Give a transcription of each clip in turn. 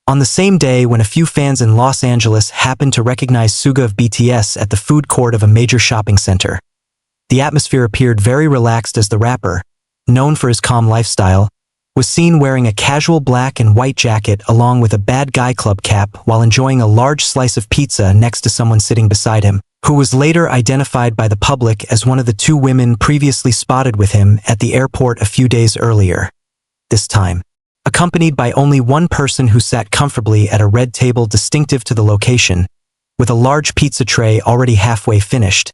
On the same day when a few fans in Los Angeles happened to recognize Suga of BTS at the food court of a major shopping center. The atmosphere appeared very relaxed as the rapper, known for his calm lifestyle, was seen wearing a casual black and white jacket along with a bad guy club cap while enjoying a large slice of pizza next to someone sitting beside him, who was later identified by the public as one of the two women previously spotted with him at the airport a few days earlier. This time, accompanied by only one person who sat comfortably at a red table distinctive to the location, with a large pizza tray already halfway finished.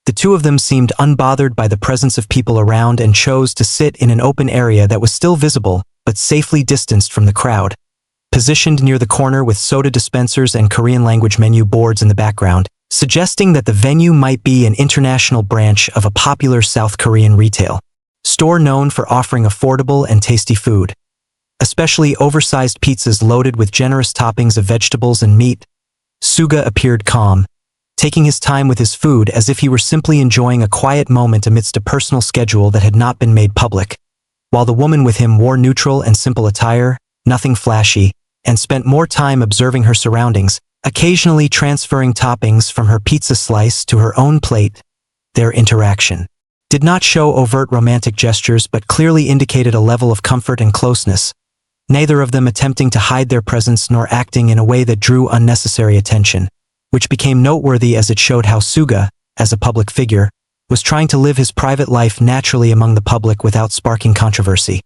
The two of them seemed unbothered by the presence of people around and chose to sit in an open area that was still visible, but safely distanced from the crowd. Positioned near the corner with soda dispensers and Korean language menu boards in the background, suggesting that the venue might be an international branch of a popular South Korean retail store known for offering affordable and tasty food. Especially oversized pizzas loaded with generous toppings of vegetables and meat. Suga appeared calm, taking his time with his food as if he were simply enjoying a quiet moment amidst a personal schedule that had not been made public. While the woman with him wore neutral and simple attire, nothing flashy, and spent more time observing her surroundings, occasionally transferring toppings from her pizza slice to her own plate. Their interaction did not show overt romantic gestures but clearly indicated a level of comfort and closeness, neither of them attempting to hide their presence nor acting in a way that drew unnecessary attention, which became noteworthy as it showed how Suga, as a public figure, was trying to live his private life naturally among the public without sparking controversy.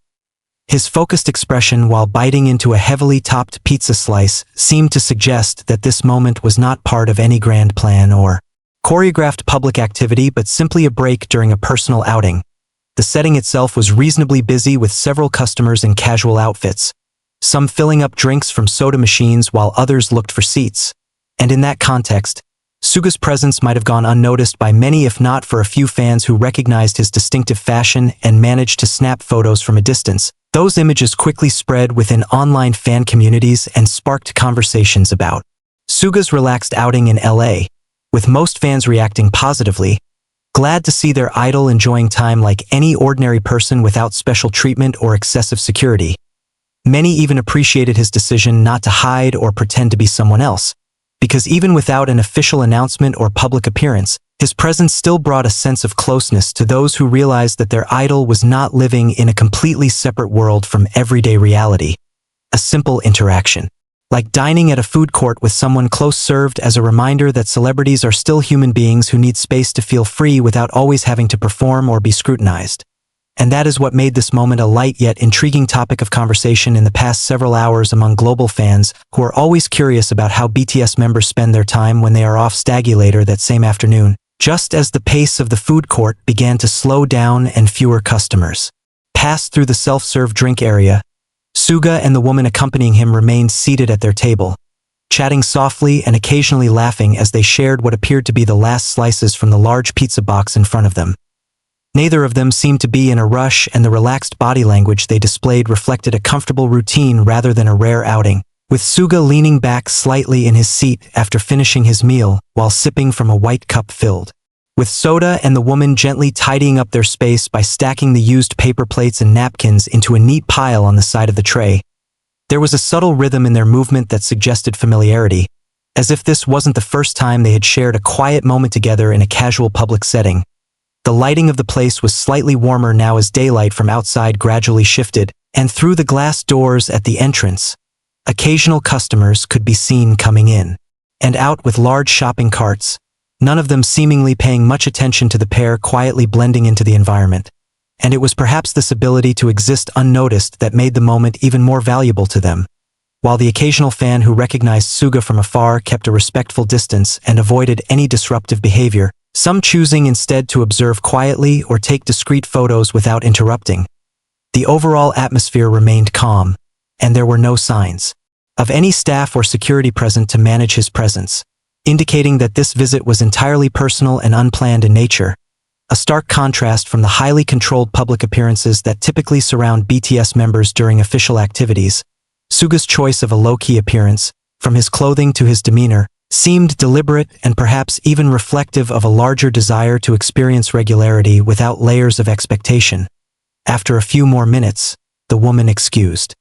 His focused expression while biting into a heavily topped pizza slice seemed to suggest that this moment was not part of any grand plan or choreographed public activity but simply a break during a personal outing. The setting itself was reasonably busy with several customers in casual outfits, some filling up drinks from soda machines while others looked for seats. And in that context, Suga's presence might have gone unnoticed by many if not for a few fans who recognized his distinctive fashion and managed to snap photos from a distance. Those images quickly spread within online fan communities and sparked conversations about Suga's relaxed outing in LA, with most fans reacting positively, glad to see their idol enjoying time like any ordinary person without special treatment or excessive security. Many even appreciated his decision not to hide or pretend to be someone else, because even without an official announcement or public appearance, his presence still brought a sense of closeness to those who realized that their idol was not living in a completely separate world from everyday reality. A simple interaction, like dining at a food court with someone close, served as a reminder that celebrities are still human beings who need space to feel free without always having to perform or be scrutinized. And that is what made this moment a light yet intriguing topic of conversation in the past several hours among global fans who are always curious about how BTS members spend their time when they are off staggy later that same afternoon. Just as the pace of the food court began to slow down and fewer customers passed through the self-serve drink area, Suga and the woman accompanying him remained seated at their table, chatting softly and occasionally laughing as they shared what appeared to be the last slices from the large pizza box in front of them. Neither of them seemed to be in a rush, and the relaxed body language they displayed reflected a comfortable routine rather than a rare outing, with Suga leaning back slightly in his seat after finishing his meal while sipping from a white cup filled with soda, and the woman gently tidying up their space by stacking the used paper plates and napkins into a neat pile on the side of the tray. There was a subtle rhythm in their movement that suggested familiarity, as if this wasn't the first time they had shared a quiet moment together in a casual public setting. The lighting of the place was slightly warmer now as daylight from outside gradually shifted, and through the glass doors at the entrance, occasional customers could be seen coming in and out with large shopping carts, none of them seemingly paying much attention to the pair quietly blending into the environment. And it was perhaps this ability to exist unnoticed that made the moment even more valuable to them. While the occasional fan who recognized Suga from afar kept a respectful distance and avoided any disruptive behavior, some choosing instead to observe quietly or take discreet photos without interrupting. The overall atmosphere remained calm, and there were no signs of any staff or security present to manage his presence, indicating that this visit was entirely personal and unplanned in nature, a stark contrast from the highly controlled public appearances that typically surround BTS members during official activities. Suga's choice of a low-key appearance, from his clothing to his demeanor, seemed deliberate and perhaps even reflective of a larger desire to experience regularity without layers of expectation. After a few more minutes, the woman excused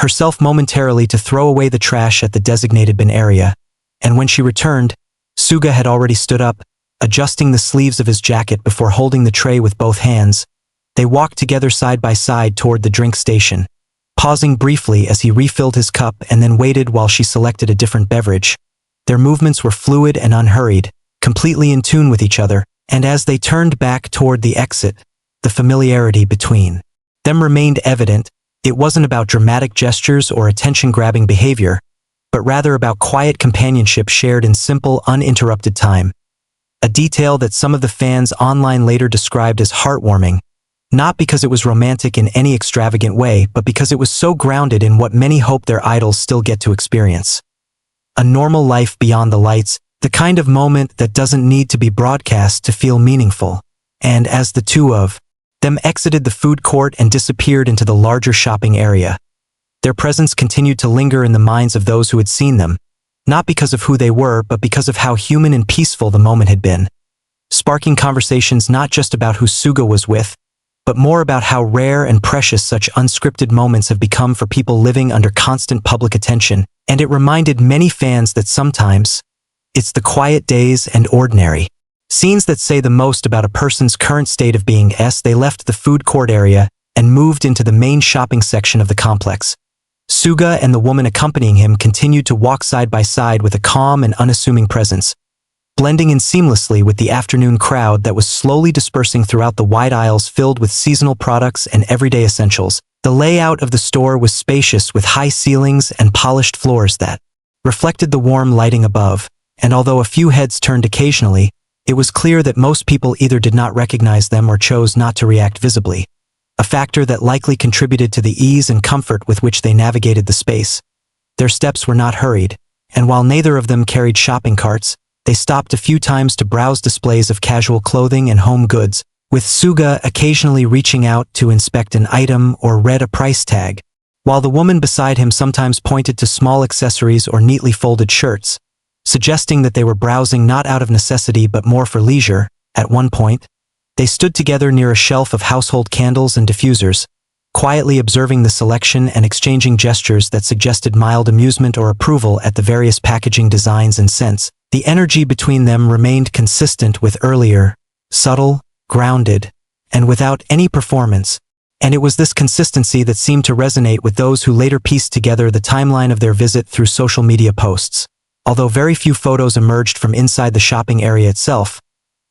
herself momentarily to throw away the trash at the designated bin area, and when she returned, Suga had already stood up, adjusting the sleeves of his jacket before holding the tray with both hands. They walked together side by side toward the drink station, pausing briefly as he refilled his cup and then waited while she selected a different beverage. Their movements were fluid and unhurried, completely in tune with each other, and as they turned back toward the exit, the familiarity between them remained evident. It wasn't about dramatic gestures or attention-grabbing behavior, but rather about quiet companionship shared in simple, uninterrupted time. A detail that some of the fans online later described as heartwarming, not because it was romantic in any extravagant way, but because it was so grounded in what many hope their idols still get to experience. A normal life beyond the lights, the kind of moment that doesn't need to be broadcast to feel meaningful. And as the two of them exited the food court and disappeared into the larger shopping area, their presence continued to linger in the minds of those who had seen them, not because of who they were, but because of how human and peaceful the moment had been, sparking conversations not just about who Suga was with, but more about how rare and precious such unscripted moments have become for people living under constant public attention. And it reminded many fans that sometimes, it's the quiet days and ordinary scenes that say the most about a person's current state of being. They left the food court area and moved into the main shopping section of the complex. Suga and the woman accompanying him continued to walk side by side with a calm and unassuming presence, blending in seamlessly with the afternoon crowd that was slowly dispersing throughout the wide aisles filled with seasonal products and everyday essentials. The layout of the store was spacious with high ceilings and polished floors that reflected the warm lighting above, and although a few heads turned occasionally, it was clear that most people either did not recognize them or chose not to react visibly, a factor that likely contributed to the ease and comfort with which they navigated the space. Their steps were not hurried, and while neither of them carried shopping carts, they stopped a few times to browse displays of casual clothing and home goods, with Suga occasionally reaching out to inspect an item or read a price tag, while the woman beside him sometimes pointed to small accessories or neatly folded shirts, suggesting that they were browsing not out of necessity but more for leisure. At one point, they stood together near a shelf of household candles and diffusers, quietly observing the selection and exchanging gestures that suggested mild amusement or approval at the various packaging designs and scents. The energy between them remained consistent with earlier, subtle, grounded, and without any performance, and it was this consistency that seemed to resonate with those who later pieced together the timeline of their visit through social media posts. Although very few photos emerged from inside the shopping area itself,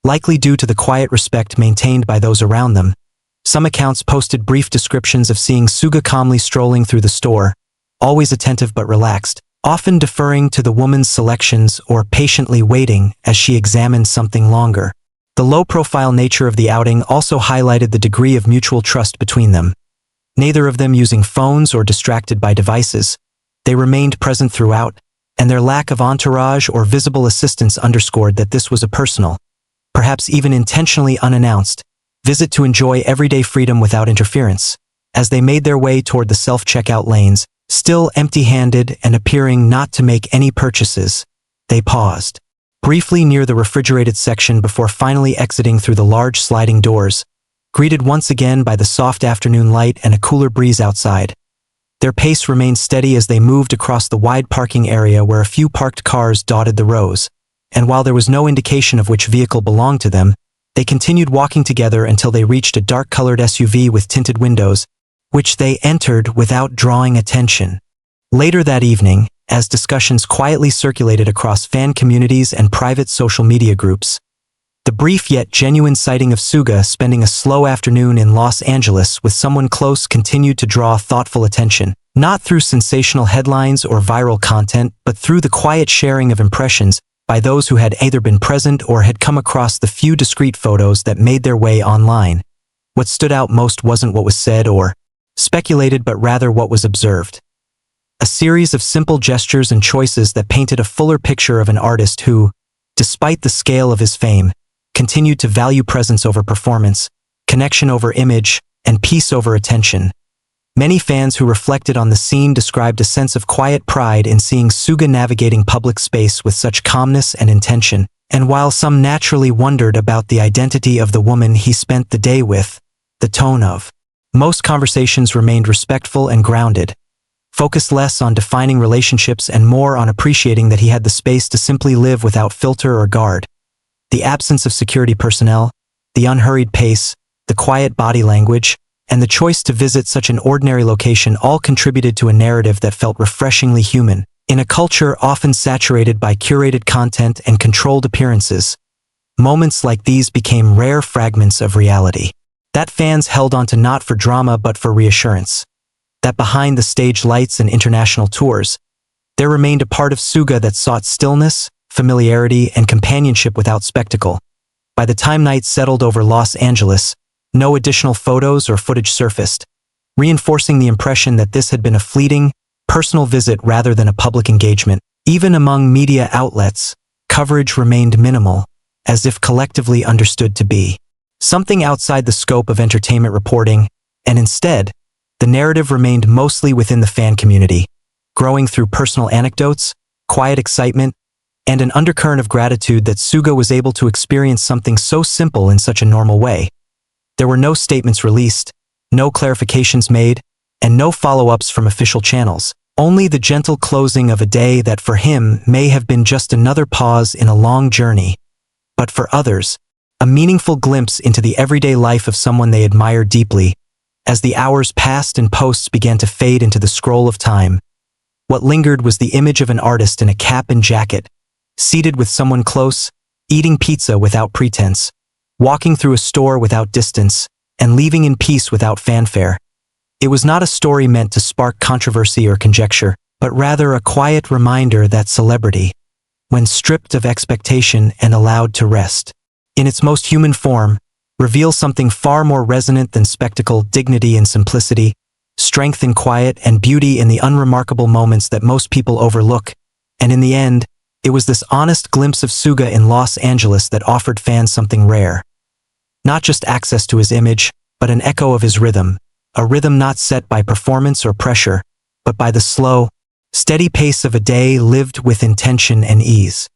likely due to the quiet respect maintained by those around them, some accounts posted brief descriptions of seeing Suga calmly strolling through the store, always attentive but relaxed, often deferring to the woman's selections or patiently waiting as she examined something longer. The low-profile nature of the outing also highlighted the degree of mutual trust between them. Neither of them using phones or distracted by devices, they remained present throughout, and their lack of entourage or visible assistance underscored that this was a personal, perhaps even intentionally unannounced, visit to enjoy everyday freedom without interference. As they made their way toward the self-checkout lanes, still empty-handed and appearing not to make any purchases, they paused briefly near the refrigerated section before finally exiting through the large sliding doors, greeted once again by the soft afternoon light and a cooler breeze outside. Their pace remained steady as they moved across the wide parking area where a few parked cars dotted the rows, and while there was no indication of which vehicle belonged to them, they continued walking together until they reached a dark-colored SUV with tinted windows, which they entered without drawing attention. Later that evening, as discussions quietly circulated across fan communities and private social media groups, the brief yet genuine sighting of Suga spending a slow afternoon in Los Angeles with someone close continued to draw thoughtful attention, not through sensational headlines or viral content, but through the quiet sharing of impressions by those who had either been present or had come across the few discrete photos that made their way online. What stood out most wasn't what was said or speculated, but rather what was observed. A series of simple gestures and choices that painted a fuller picture of an artist who, despite the scale of his fame, continued to value presence over performance, connection over image, and peace over attention. Many fans who reflected on the scene described a sense of quiet pride in seeing Suga navigating public space with such calmness and intention, and while some naturally wondered about the identity of the woman he spent the day with, the tone of most conversations remained respectful and grounded, focused less on defining relationships and more on appreciating that he had the space to simply live without filter or guard. The absence of security personnel, the unhurried pace, the quiet body language, and the choice to visit such an ordinary location all contributed to a narrative that felt refreshingly human. In a culture often saturated by curated content and controlled appearances, moments like these became rare fragments of reality that fans held onto not for drama but for reassurance. That behind the stage lights and international tours, there remained a part of Suga that sought stillness, familiarity, and companionship without spectacle. By the time night settled over Los Angeles, no additional photos or footage surfaced, reinforcing the impression that this had been a fleeting, personal visit rather than a public engagement. Even among media outlets, coverage remained minimal, as if collectively understood to be something outside the scope of entertainment reporting, and instead, the narrative remained mostly within the fan community, growing through personal anecdotes, quiet excitement, and an undercurrent of gratitude that Suga was able to experience something so simple in such a normal way. There were no statements released, no clarifications made, and no follow-ups from official channels. Only the gentle closing of a day that for him may have been just another pause in a long journey, but for others, a meaningful glimpse into the everyday life of someone they admired deeply. As the hours passed and posts began to fade into the scroll of time, what lingered was the image of an artist in a cap and jacket, seated with someone close, eating pizza without pretense, walking through a store without distance, and leaving in peace without fanfare. It was not a story meant to spark controversy or conjecture, but rather a quiet reminder that celebrity, when stripped of expectation and allowed to rest in its most human form, reveals something far more resonant than spectacle: dignity in simplicity, strength in quiet, and beauty in the unremarkable moments that most people overlook. And in the end, it was this honest glimpse of Suga in Los Angeles that offered fans something rare. Not just access to his image, but an echo of his rhythm. A rhythm not set by performance or pressure, but by the slow, steady pace of a day lived with intention and ease.